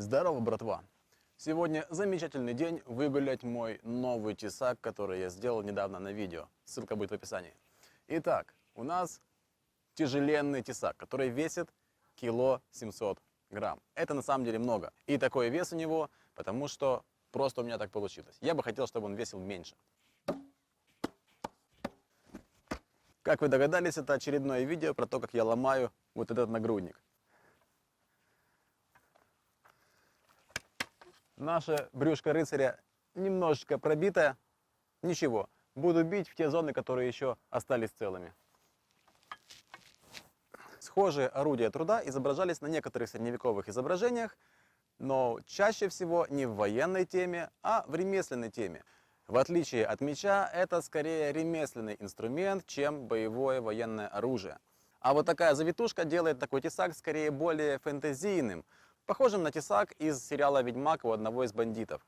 Здорово, братва! Сегодня замечательный день выгулять мой новый тесак, который я сделал недавно на видео. Ссылка будет в описании. Итак, у нас тяжеленный тесак, который весит кило 700 грамм. Это на самом деле много. И такой вес у него, потому что просто у меня так получилось. Я бы хотел, чтобы он весил меньше. Как вы догадались, это очередное видео про то, как я ломаю вот этот нагрудник. Наше брюшко рыцаря немножечко пробитое. Ничего, буду бить в те зоны, которые еще остались целыми. Схожие орудия труда изображались на некоторых средневековых изображениях, но чаще всего не в военной теме, а в ремесленной теме. В отличие от меча, это скорее ремесленный инструмент, чем боевое военное оружие. А вот такая завитушка делает такой тесак скорее более фэнтезийным, похожим на тесак из сериала «Ведьмак» у одного из бандитов.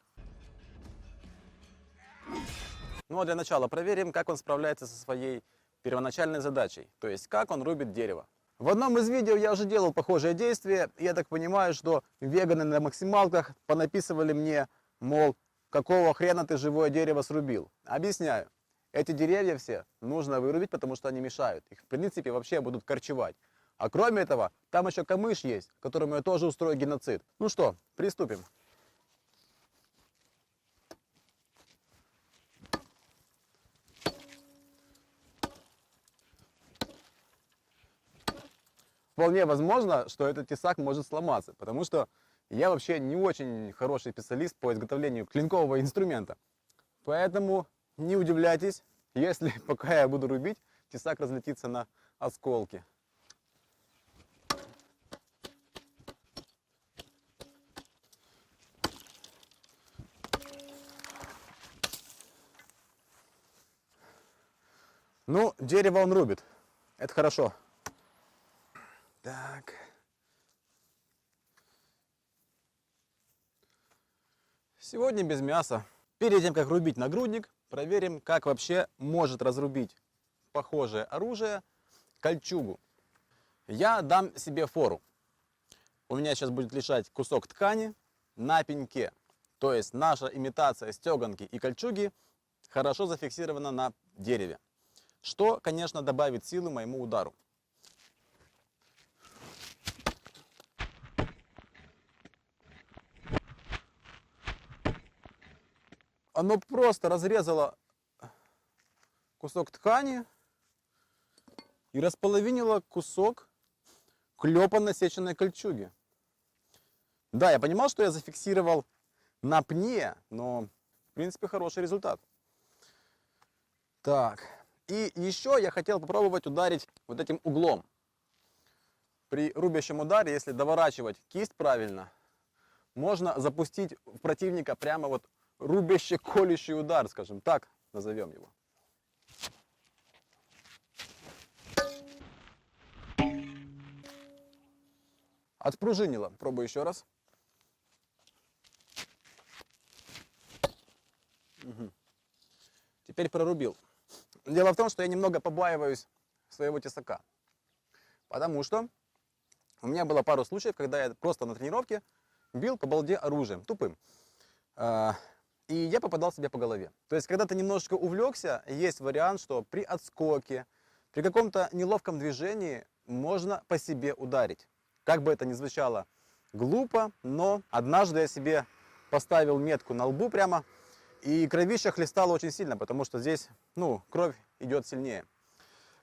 Ну а для начала проверим, как он справляется со своей первоначальной задачей, то есть как он рубит дерево. В одном из видео я уже делал похожее действие, и я так понимаю, что веганы на максималках понаписывали мне, мол, какого хрена ты живое дерево срубил. Объясняю. Эти деревья все нужно вырубить, потому что они мешают. Их в принципе вообще будут корчевать. А кроме этого, там еще камыш есть, которому я тоже устрою геноцид. Ну что, приступим. Вполне возможно, что этот тесак может сломаться, потому что я вообще не очень хороший специалист по изготовлению клинкового инструмента. Поэтому не удивляйтесь, если пока я буду рубить, тесак разлетится на осколки. Ну, дерево он рубит. Это хорошо. Так. Сегодня без мяса. Перед тем, как рубить нагрудник, проверим, как вообще может разрубить похожее оружие кольчугу. Я дам себе фору. У меня сейчас будет лежать кусок ткани на пеньке. То есть наша имитация стеганки и кольчуги хорошо зафиксирована на дереве. Что, конечно, добавит силы моему удару. Оно просто разрезало кусок ткани и располовинило кусок клепа насеченной кольчуги. Да, я понимал, что я зафиксировал на пне, но в принципе хороший результат. Так, и еще я хотел попробовать ударить вот этим углом. При рубящем ударе, если доворачивать кисть правильно, можно запустить в противника прямо вот рубящий, колющий удар, скажем так, назовем его. Отпружинило. Пробую еще раз. Угу. Теперь прорубил. Дело в том, что я немного побаиваюсь своего тесака. Потому что у меня было пару случаев, когда я просто на тренировке бил по балде оружием, тупым. И я попадал себе по голове. То есть, когда ты немножечко увлекся, есть вариант, что при отскоке, при каком-то неловком движении можно по себе ударить. Как бы это ни звучало глупо, но однажды я себе поставил метку на лбу прямо, и кровища хлестала очень сильно, потому что здесь, кровь идет сильнее.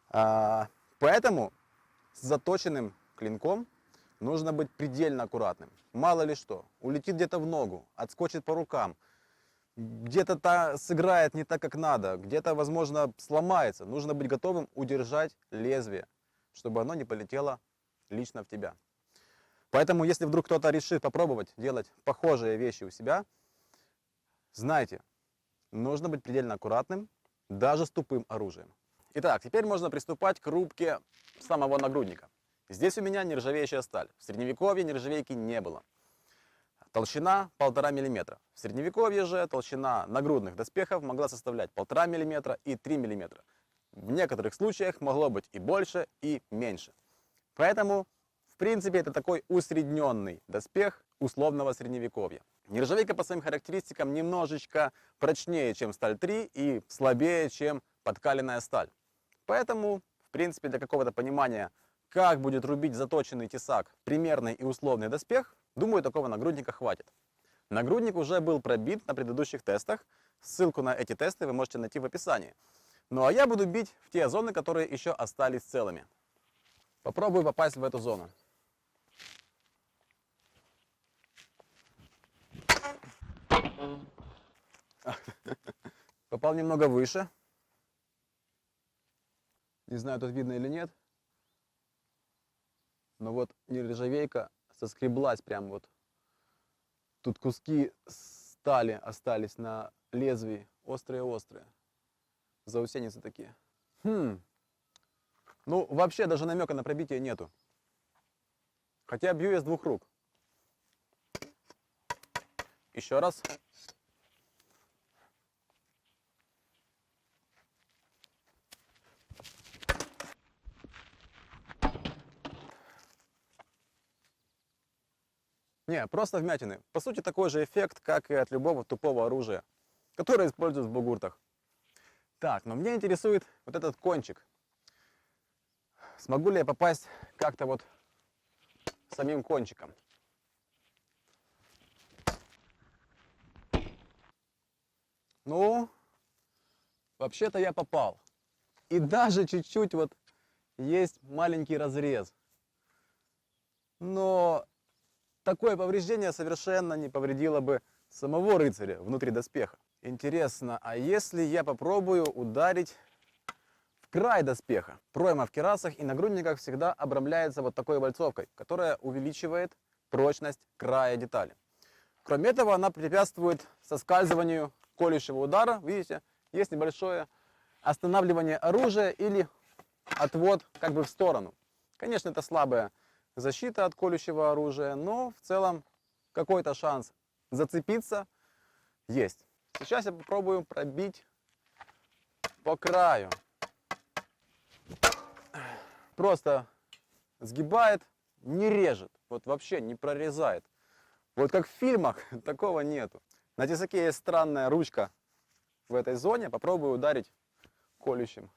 Поэтому с заточенным клинком нужно быть предельно аккуратным. Мало ли что, улетит где-то в ногу, отскочит по рукам, где-то сыграет не так, как надо, где-то, возможно, сломается. Нужно быть готовым удержать лезвие, чтобы оно не полетело лично в тебя. Поэтому, если вдруг кто-то решит попробовать делать похожие вещи у себя, знайте, нужно быть предельно аккуратным, даже с тупым оружием. Итак, теперь можно приступать к рубке самого нагрудника. Здесь у меня нержавеющая сталь. В средневековье нержавейки не было. Толщина 1,5 мм. В средневековье же толщина нагрудных доспехов могла составлять 1,5 мм и 3 мм. В некоторых случаях могло быть и больше, и меньше. Поэтому, в принципе, это такой усредненный доспех, условного средневековья. Нержавейка по своим характеристикам немножечко прочнее, чем сталь 3 и слабее, чем подкаленная сталь. Поэтому, в принципе, для какого-то понимания, как будет рубить заточенный тесак примерный и условный доспех, думаю, такого нагрудника хватит. Нагрудник уже был пробит на предыдущих тестах. Ссылку на эти тесты вы можете найти в описании. Ну а я буду бить в те зоны, которые еще остались целыми. Попробую попасть в эту зону. Попал немного выше. Не знаю, тут видно или нет. Но вот нержавейка соскреблась прям вот. Тут куски стали остались на лезвии. Острые-острые. Заусеницы такие. Ну, вообще даже намека на пробитие нету. Хотя бью я с двух рук. Еще раз. Не, просто вмятины. По сути, такой же эффект, как и от любого тупого оружия, которое используют в бугуртах. Так, но меня интересует вот этот кончик. Смогу ли я попасть как-то вот самим кончиком? Ну, вообще-то я попал. И даже чуть-чуть вот есть маленький разрез. Но такое повреждение совершенно не повредило бы самого рыцаря внутри доспеха. Интересно, а если я попробую ударить в край доспеха? Пройма в кирасах и нагрудниках всегда обрамляется вот такой вальцовкой, которая увеличивает прочность края детали. Кроме этого, она препятствует соскальзыванию колющего удара. Видите, есть небольшое останавливание оружия или отвод как бы в сторону. Конечно, это слабая защита от колющего оружия, но в целом какой-то шанс зацепиться есть. Сейчас я попробую пробить по краю. Просто сгибает, не режет, вот вообще не прорезает. Вот как в фильмах, такого нету. На тесаке есть странная ручка в этой зоне. Попробую ударить колющим.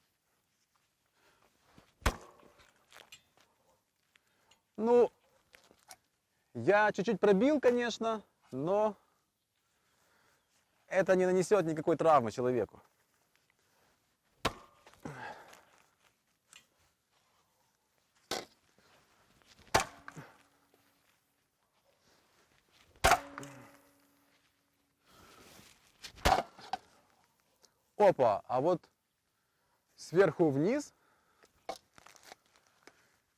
Ну, я чуть-чуть пробил, конечно, но это не нанесет никакой травмы человеку. Опа, а вот сверху вниз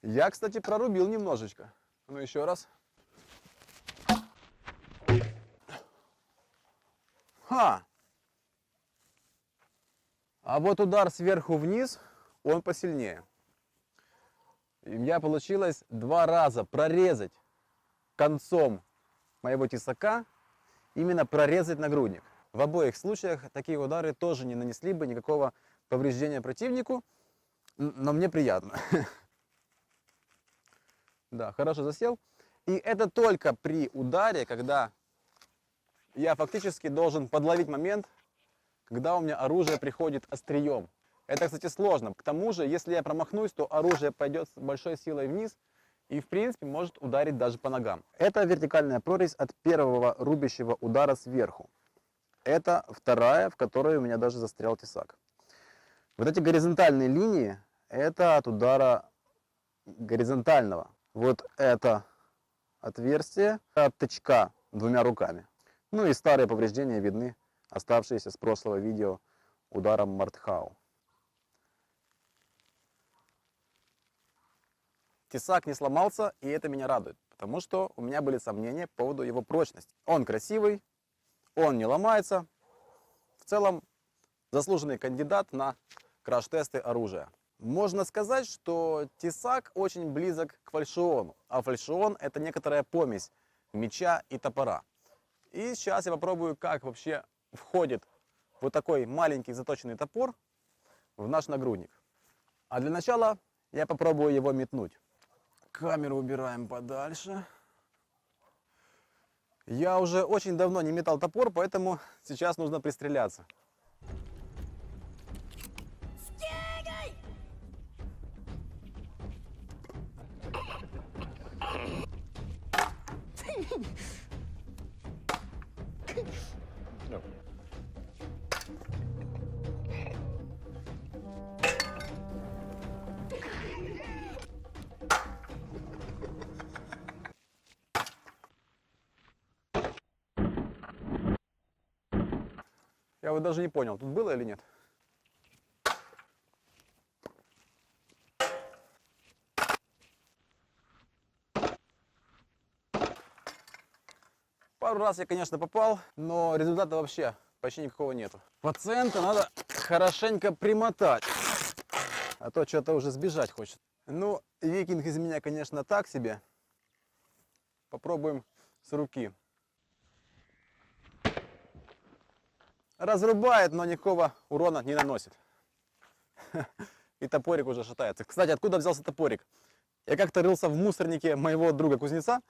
я, кстати, прорубил немножечко. Ну, еще раз. Ха! А вот удар сверху вниз, он посильнее. И у меня получилось 2 раза прорезать концом моего тесака, именно прорезать нагрудник. В обоих случаях такие удары тоже не нанесли бы никакого повреждения противнику, но мне приятно. Да, хорошо засел. И это только при ударе, когда я фактически должен подловить момент, когда у меня оружие приходит острием. Это, кстати, сложно. К тому же, если я промахнусь, то оружие пойдет с большой силой вниз и, в принципе, может ударить даже по ногам. Это вертикальная прорезь от первого рубящего удара сверху. Это вторая, в которой у меня даже застрял тесак. Вот эти горизонтальные линии, это от удара горизонтального. Вот это отверстие от тычка 2 руками. Ну и старые повреждения видны, оставшиеся с прошлого видео ударом Мартхау. Тесак не сломался, и это меня радует, потому что у меня были сомнения по поводу его прочности. Он красивый, он не ломается. В целом, заслуженный кандидат на краш-тесты оружия. Можно сказать, что тесак очень близок к фальшиону, а фальшион — это некоторая помесь меча и топора. И сейчас я попробую, как вообще входит вот такой маленький заточенный топор в наш нагрудник. А для начала я попробую его метнуть. Камеру убираем подальше. Я уже очень давно не метал топор, поэтому сейчас нужно пристреляться. Я вот даже не понял, тут было или нет. Пару раз я, конечно, попал, но результата вообще почти никакого нету. Пациента надо хорошенько примотать, а то что-то уже сбежать хочет. Ну, викинг из меня, конечно, так себе. Попробуем с руки. Разрубает, но никакого урона не наносит. И топорик уже шатается. Кстати, откуда взялся топорик? Я как-то рылся в мусорнике моего друга-кузнеца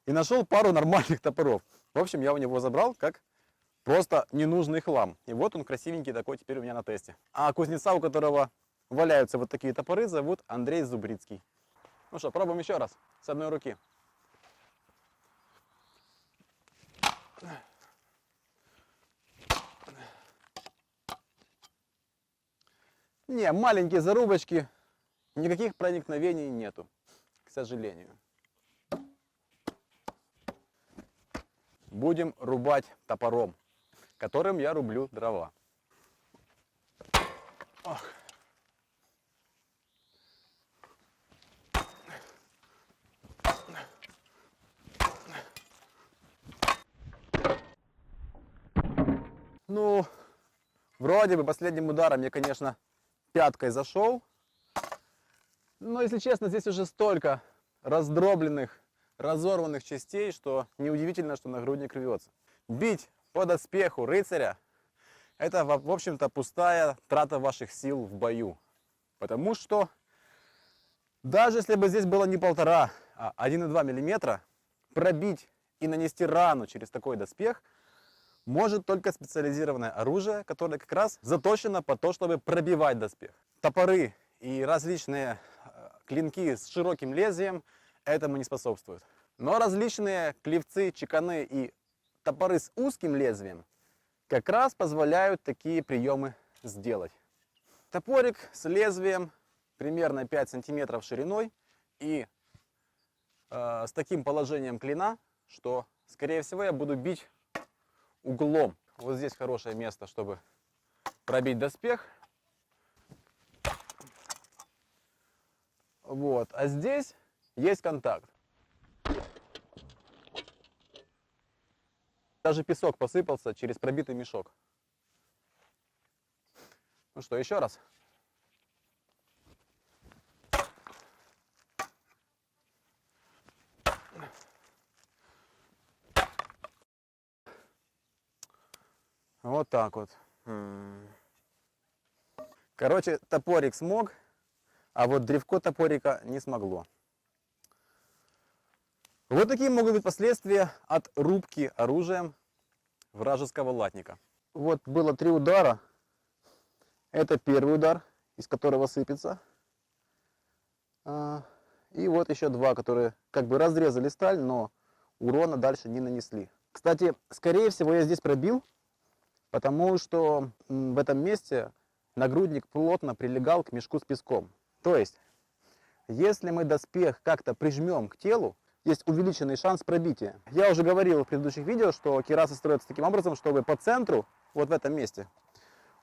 и нашел пару нормальных топоров. В общем, я у него забрал как просто ненужный хлам. И вот он красивенький такой теперь у меня на тесте. А кузнеца, у которого валяются вот такие топоры, зовут Андрей Зубрицкий. Ну что, пробуем еще раз с одной руки. Не, маленькие зарубочки, никаких проникновений нету, к сожалению. Будем рубать топором, которым я рублю дрова. Ох. Ну, вроде бы последним ударом я, конечно, пяткой зашел. Но, если честно, здесь уже столько раздробленных, разорванных частей, что неудивительно, что нагрудник рвется. Бить по доспеху рыцаря — это, в общем-то, пустая трата ваших сил в бою. Потому что даже если бы здесь было не 1,5, а 1,2 мм, пробить и нанести рану через такой доспех может только специализированное оружие, которое как раз заточено под то, чтобы пробивать доспех. Топоры и различные клинки с широким лезвием этому не способствуют. Но различные клевцы, чеканы и топоры с узким лезвием как раз позволяют такие приемы сделать. Топорик с лезвием примерно 5 сантиметров шириной и с таким положением клина, что, скорее всего, я буду бить углом. Вот здесь хорошее место, чтобы пробить доспех. Вот. А здесь есть контакт. Даже песок посыпался через пробитый мешок. Ну что, еще раз. Вот так вот. Короче, топорик смог, а вот древко топорика не смогло. Вот такие могут быть последствия от рубки оружием вражеского латника. Вот было 3 удара. Это первый удар, из которого сыпется. И вот еще 2, которые как бы разрезали сталь, но урона дальше не нанесли. Кстати, скорее всего, я здесь пробил, потому что в этом месте нагрудник плотно прилегал к мешку с песком. То есть, если мы доспех как-то прижмем к телу, есть увеличенный шанс пробития. Я уже говорил в предыдущих видео, что кирасы строятся таким образом, чтобы по центру, вот в этом месте,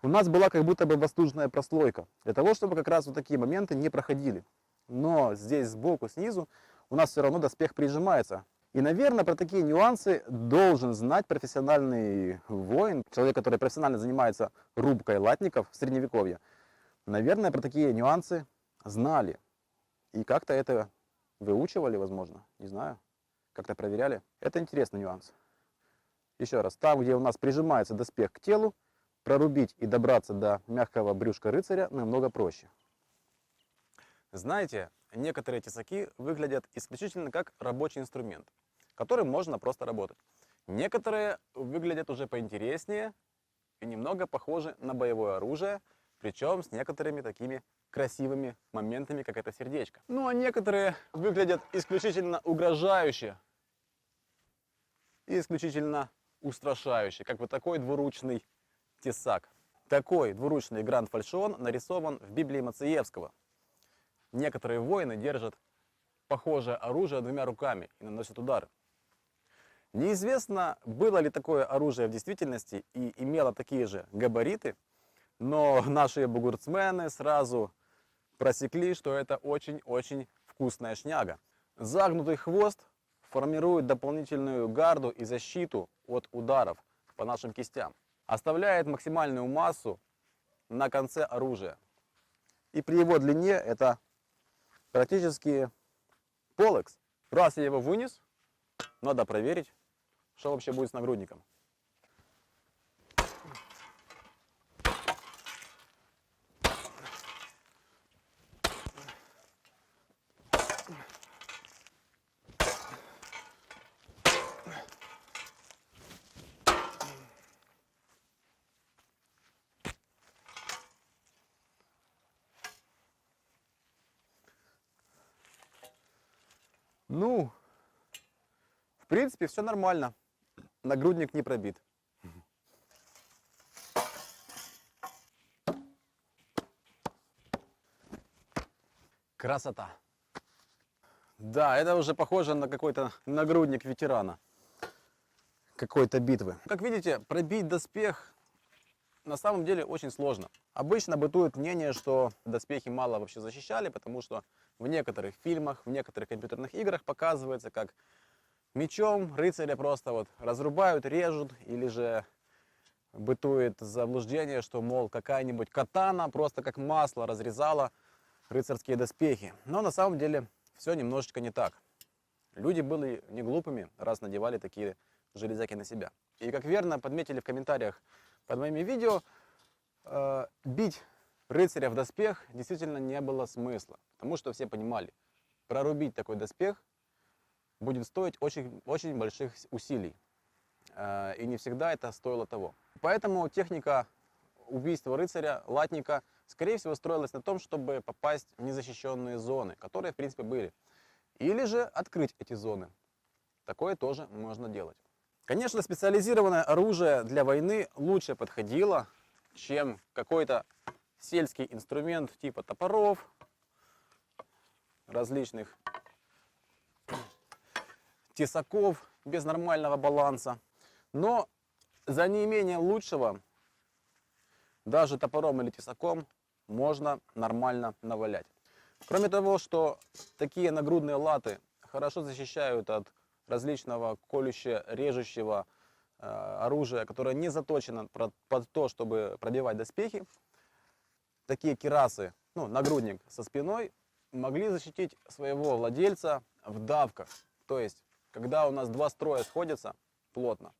у нас была как будто бы воздушная прослойка. Для того, чтобы как раз вот такие моменты не проходили. Но здесь сбоку, снизу, у нас все равно доспех прижимается. И, наверное, про такие нюансы должен знать профессиональный воин, человек, который профессионально занимается рубкой латников в средневековье. Наверное, про такие нюансы знали. И как-то это выучивали, возможно, не знаю, как-то проверяли. Это интересный нюанс. Еще раз, там, где у нас прижимается доспех к телу, прорубить и добраться до мягкого брюшка рыцаря намного проще. Знаете, некоторые тесаки выглядят исключительно как рабочий инструмент, которым можно просто работать. Некоторые выглядят уже поинтереснее и немного похожи на боевое оружие, причем с некоторыми такими красивыми моментами, как это сердечко. Ну а некоторые выглядят исключительно угрожающе и исключительно устрашающе, как вот такой двуручный тесак. Такой двуручный гранд-фальшион нарисован в Библии Мациевского. Некоторые воины держат похожее оружие двумя руками и наносят удары. Неизвестно, было ли такое оружие в действительности и имело такие же габариты, но наши бугурцмены сразу просекли, что это очень-очень вкусная шняга. Загнутый хвост формирует дополнительную гарду и защиту от ударов по нашим кистям. Оставляет максимальную массу на конце оружия. И при его длине это практически полекс. Раз я его вынес, надо проверить, что вообще будет с нагрудником. Ну, в принципе, все нормально. Нагрудник не пробит. Красота. Да, это уже похоже на какой-то нагрудник ветерана какой-то битвы. Как видите, пробить доспех на самом деле очень сложно. Обычно бытует мнение, что доспехи мало вообще защищали, потому что в некоторых фильмах, в некоторых компьютерных играх показывается, как мечом рыцаря просто вот разрубают, режут, или же бытует заблуждение, что, мол, какая-нибудь катана просто как масло разрезала рыцарские доспехи. Но на самом деле все немножечко не так. Люди были не глупыми, раз надевали такие железяки на себя. И как верно подметили в комментариях под моими видео, бить рыцаря в доспех действительно не было смысла. Потому что все понимали, прорубить такой доспех будет стоить очень больших усилий. И не всегда это стоило того. Поэтому техника убийства рыцаря, латника, скорее всего, строилась на том, чтобы попасть в незащищенные зоны, которые, в принципе, были. Или же открыть эти зоны. Такое тоже можно делать. Конечно, специализированное оружие для войны лучше подходило, чем какой-то сельский инструмент типа топоров, различных тесаков без нормального баланса. Но за неимение лучшего даже топором или тесаком можно нормально навалять. Кроме того, что такие нагрудные латы хорошо защищают от различного колюще-режущего оружия, которое не заточено под то, чтобы пробивать доспехи, такие кирасы, ну, нагрудник со спиной, могли защитить своего владельца в давках. То есть, когда у нас два строя сходятся плотно,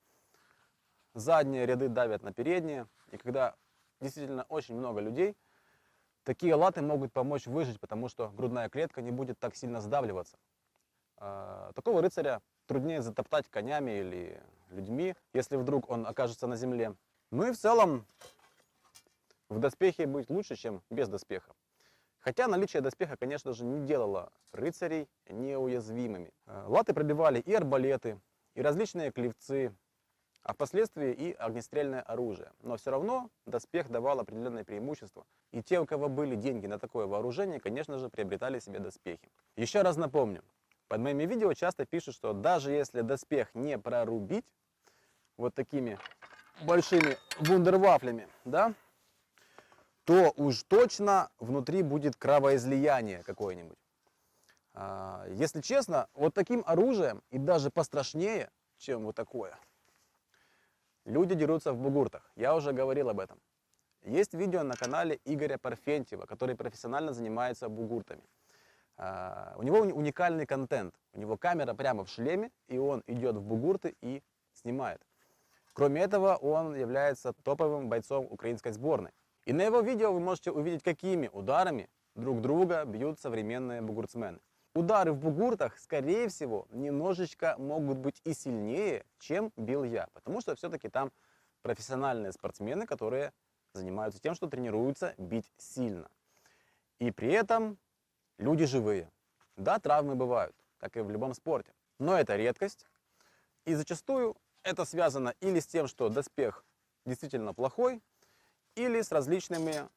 задние ряды давят на передние, и когда действительно очень много людей, такие латы могут помочь выжить, потому что грудная клетка не будет так сильно сдавливаться. Такого рыцаря труднее затоптать конями или людьми, если вдруг он окажется на земле. Ну и в целом в доспехе быть лучше, чем без доспеха. Хотя наличие доспеха, конечно же, не делало рыцарей неуязвимыми. Латы пробивали и арбалеты, и различные клевцы, а впоследствии и огнестрельное оружие. Но все равно доспех давал определенное преимущество. И те, у кого были деньги на такое вооружение, конечно же, приобретали себе доспехи. Еще раз напомню, под моими видео часто пишут, что даже если доспех не прорубить вот такими большими вундервафлями, да, то уж точно внутри будет кровоизлияние какое-нибудь. Если честно, вот таким оружием и даже пострашнее, чем вот такое, люди дерутся в бугуртах. Я уже говорил об этом. Есть видео на канале Игоря Парфентьева, который профессионально занимается бугуртами. У него уникальный контент. У него камера прямо в шлеме, и он идет в бугурты и снимает. Кроме этого, он является топовым бойцом украинской сборной. И на его видео вы можете увидеть, какими ударами друг друга бьют современные бугурцмены. Удары в бугуртах, скорее всего, немножечко могут быть и сильнее, чем бил я. Потому что все-таки там профессиональные спортсмены, которые занимаются тем, что тренируются бить сильно. И при этом люди живые. Да, травмы бывают, как и в любом спорте. Но это редкость. И зачастую это связано или с тем, что доспех действительно плохой, или с различными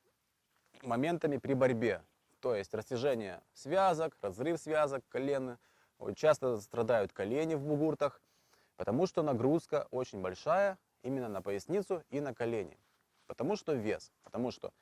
моментами при борьбе. То есть растяжение связок, разрыв связок, колены. Часто страдают колени в бугуртах, потому что нагрузка очень большая именно на поясницу и на колени. Потому что вес, потому что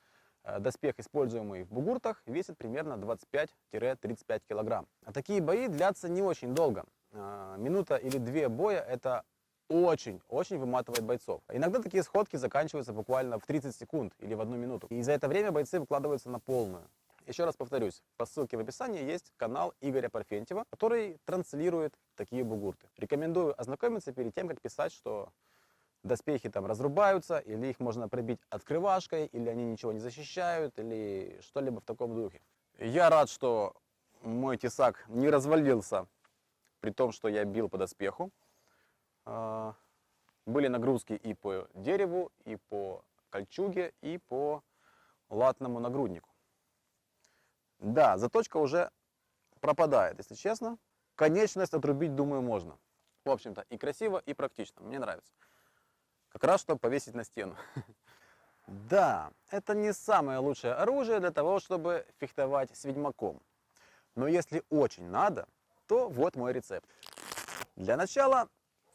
доспех, используемый в бугуртах, весит примерно 25-35 килограмм. А такие бои длятся не очень долго. Минута или две боя – это очень выматывает бойцов. Иногда такие сходки заканчиваются буквально в 30 секунд или в 1 минуту. И за это время бойцы выкладываются на полную. Еще раз повторюсь, по ссылке в описании есть канал Игоря Парфентьева, который транслирует такие бугурты. Рекомендую ознакомиться перед тем, как писать, что доспехи там разрубаются, или их можно пробить открывашкой, или они ничего не защищают, или что-либо в таком духе. Я рад, что мой тесак не развалился, при том, что я бил по доспеху. Были нагрузки и по дереву, и по кольчуге, и по латному нагруднику. Да, заточка уже пропадает, если честно. Конечность отрубить, думаю, можно. В общем-то, и красиво, и практично. Мне нравится. Как раз, чтобы повесить на стену. Да, это не самое лучшее оружие для того, чтобы фехтовать с ведьмаком. Но если очень надо, то вот мой рецепт. Для начала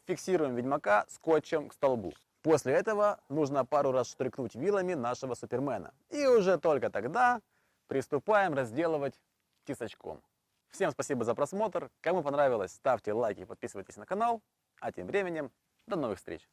фиксируем ведьмака скотчем к столбу. После этого нужно пару раз штрикнуть вилами нашего супермена. И уже только тогда приступаем разделывать тесачком. Всем спасибо за просмотр. Кому понравилось, ставьте лайки и подписывайтесь на канал. А тем временем, до новых встреч!